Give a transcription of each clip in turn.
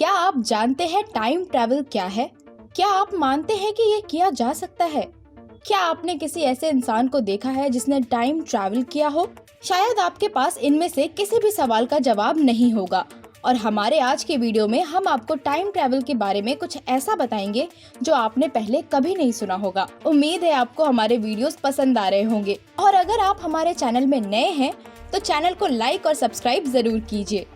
क्या आप जानते हैं टाइम ट्रैवल क्या है? क्या आप मानते हैं कि ये किया जा सकता है? क्या आपने किसी ऐसे इंसान को देखा है जिसने टाइम ट्रैवल किया हो? शायद आपके पास इनमें से किसी भी सवाल का जवाब नहीं होगा और हमारे आज के वीडियो में हम आपको टाइम ट्रैवल के बारे में कुछ ऐसा बताएंगे जो आपने पहले कभी नहीं सुना होगा। उम्मीद है आपको हमारे वीडियोस पसंद आ रहे होंगे और अगर आप हमारे चैनल में नए हैं तो चैनल को लाइक और सब्सक्राइब जरूर कीजिए।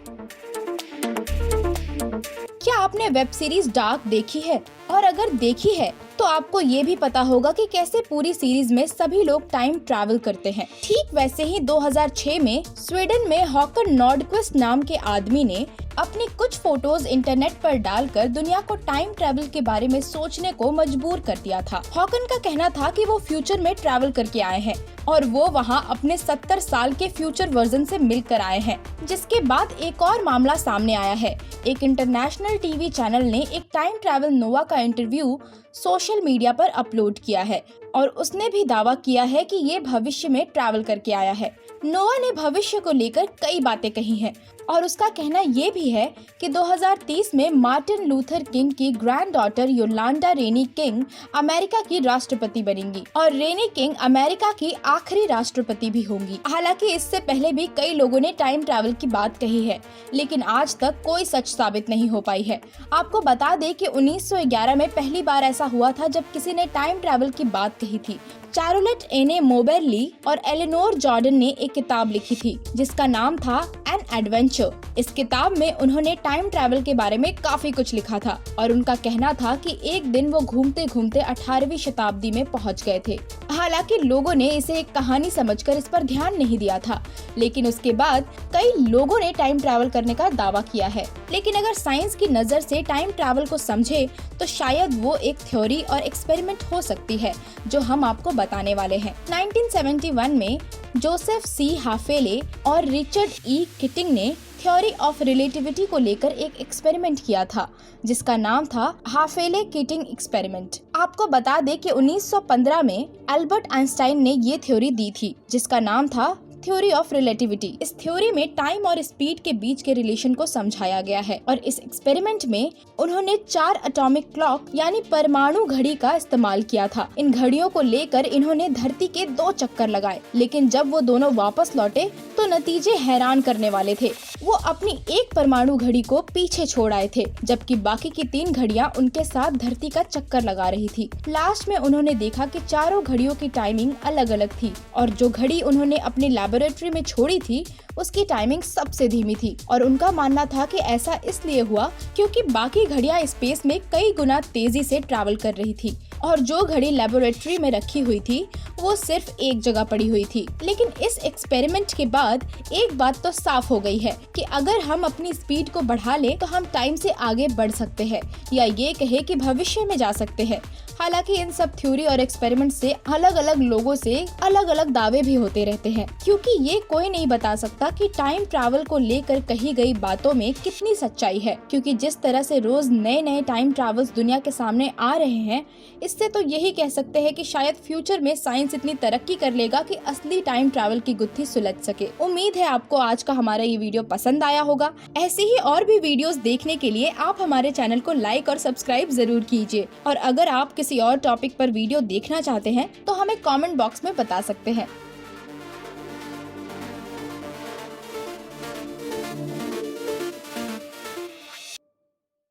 क्या आपने वेब सीरीज डार्क देखी है? और अगर देखी है तो आपको ये भी पता होगा कि कैसे पूरी सीरीज में सभी लोग टाइम ट्रैवल करते हैं। ठीक वैसे ही 2006 में स्वीडन में हॉकन नॉर्डक्विस्ट नाम के आदमी ने अपनी कुछ फोटोज इंटरनेट पर डालकर दुनिया को टाइम ट्रैवल के बारे में सोचने को मजबूर कर दिया था। हॉकन का कहना था कि वो फ्यूचर में ट्रैवल करके आए हैं और वो वहां अपने 70 साल के फ्यूचर वर्जन से मिलकर आए हैं। जिसके बाद एक और मामला सामने आया है। एक इंटरनेशनल टीवी चैनल ने एक टाइम ट्रैवल नोवा का इंटरव्यू सोशल मीडिया पर अपलोड किया है और उसने भी दावा किया है कि ये भविष्य में ट्रैवल करके आया है। नोवा ने भविष्य को लेकर कई बातें कही हैं और उसका कहना ये भी है कि 2030 में मार्टिन लूथर किंग की ग्रैंड डॉटर योलांडा रेनी किंग अमेरिका की राष्ट्रपति बनेंगी और रेनी किंग अमेरिका की आखिरी राष्ट्रपति भी होंगी। हालांकि इससे पहले भी कई लोगों ने टाइम ट्रैवल की बात कही है, लेकिन आज तक कोई सच साबित नहीं हो पाई है। आपको बता दें कि 1911 में पहली बार ऐसा हुआ था जब किसी ने टाइम ट्रैवल की बात कही थी। चार्लोट एने मोबेरली और एलेनोर जॉर्डन ने एक किताब लिखी थी जिसका नाम था एन एडवेंचर। इस किताब में उन्होंने टाइम ट्रैवल के बारे में काफी कुछ लिखा था और उनका कहना था कि एक दिन वो घूमते घूमते 18वीं शताब्दी में पहुंच गए थे। हालांकि लोगों ने इसे एक कहानी समझकर इस पर ध्यान नहीं दिया था, लेकिन उसके बाद कई लोगों ने टाइम ट्रैवल करने का दावा किया है। लेकिन अगर साइंस की नजर से टाइम ट्रैवल को समझे तो शायद वो एक थ्योरी और एक्सपेरिमेंट हो सकती है जो हम आपको बताने वाले हैं। 1971 में जोसेफ सी हाफेले और रिचर्ड ई किटिंग ने थ्योरी ऑफ रिलेटिविटी को लेकर एक एक्सपेरिमेंट किया था जिसका नाम था हाफेले किटिंग एक्सपेरिमेंट। आपको बता दें कि 1915 में एल्बर्ट आइंस्टाइन ने ये थ्योरी दी थी जिसका नाम था थ्योरी ऑफ रिलेटिविटी। इस थ्योरी में टाइम और स्पीड के बीच के रिलेशन को समझाया गया है और इस एक्सपेरिमेंट में उन्होंने 4 एटॉमिक क्लॉक यानी परमाणु घड़ी का इस्तेमाल किया था। इन घड़ियों को लेकर इन्होंने धरती के 2 चक्कर लगाए, लेकिन जब वो दोनों वापस लौटे तो नतीजे हैरान करने वाले थे। वो अपनी एक परमाणु घड़ी को पीछे छोड़ आए थे, जबकि बाकी की 3 घड़ियां उनके साथ धरती का चक्कर लगा रही थी। लास्ट में उन्होंने देखा कि चारों घड़ियों की टाइमिंग अलग अलग थी और जो घड़ी उन्होंने अपने लैबोरेटरी में छोड़ी थी उसकी टाइमिंग सबसे धीमी थी और उनका मानना था कि ऐसा इसलिए हुआ क्योंकि बाकी घड़ियां स्पेस में कई गुना तेजी से ट्रैवल कर रही थी और जो घड़ी लेबोरेटरी में रखी हुई थी वो सिर्फ एक जगह पड़ी हुई थी। लेकिन इस एक्सपेरिमेंट के बाद एक बात तो साफ हो गई है कि अगर हम अपनी स्पीड को बढ़ा लें तो हम टाइम से आगे बढ़ सकते हैं या ये कहे कि भविष्य में जा सकते हैं। हालांकि इन सब थ्योरी और एक्सपेरिमेंट से अलग अलग लोगों से अलग अलग दावे भी होते रहते हैं, क्योंकि ये कोई नहीं बता सकता कि टाइम ट्रैवल को लेकर कही गई बातों में कितनी सच्चाई है। क्योंकि जिस तरह से रोज नए नए टाइम ट्रैवल्स दुनिया के सामने आ रहे हैं, इससे तो यही कह सकते हैं कि शायद फ्यूचर में साइंस इतनी तरक्की कर लेगा कि असली टाइम ट्रैवल की गुत्थी सुलझ सके। उम्मीद है आपको आज का हमारा ये वीडियो पसंद आया होगा। ऐसे ही और भी वीडियोस देखने के लिए आप हमारे चैनल को लाइक और सब्सक्राइब जरूर कीजिए और अगर आप किसी और टॉपिक पर वीडियो देखना चाहते हैं तो हमें कमेंट बॉक्स में बता सकते हैं।